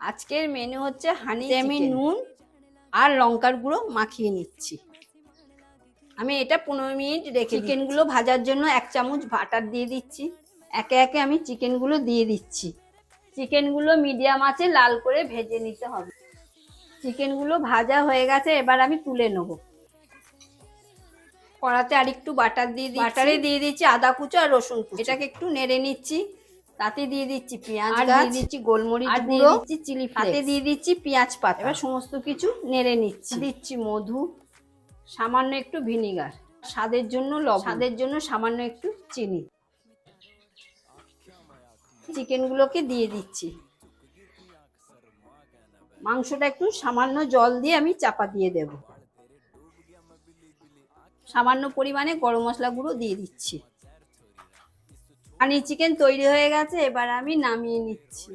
আজকের মেনু হচ্ছে হানি চিকেন। আমি নুন আর লঙ্কার গুঁড়ো মাখিয়ে নিচ্ছি। আমি এটা 15 মিনিট রেখে চিকেনগুলো ভাজার জন্য 1 চামচ বাটার দিয়ে দিচ্ছি। একে একে আমি চিকেনগুলো দিয়ে দিচ্ছি। চিকেনগুলো মিডিয়াম আঁচে লাল করে ভেজে নিতে হবে। চিকেনগুলো ভাজা হয়ে গেছে, এবার আমি তুলে নেব। কড়াতে আরেকটু বাটার দিয়ে দিচ্ছি। বাটারে দিয়ে দিচ্ছি আদা কুচো আর রসুন কুচো। এটাকে একটু নেড়ে নিচ্ছি। তাতে দিয়ে দিচ্ছি পেঁয়াজ গাছ, দিয়ে দিচ্ছি গোলমরিচ গুঁড়ো, দিয়ে দিচ্ছি চিলি ফ্লেক্স, তাতে দিয়ে দিচ্ছি পেঁয়াজ পাতা। এবার সমস্ত কিছু নেড়ে নিচ্ছি। দিচ্ছি মধু, সামান্য একটু ভিনিগার, স্বাদের জন্য লবণ, স্বাদের জন্য সামান্য একটু চিনি। চিকেনগুলোকে দিয়ে দিচ্ছি। মাংসটা একটু সামান্য জল দিয়ে আমি চাপা দিয়ে দেব। সামান্য পরিমাণে গরম মশলা গুঁড়ো দিয়ে দিচ্ছি। হানি চিকেন তৈরি হয়ে গেছে, এবার আমি নামিয়ে নিচ্ছি।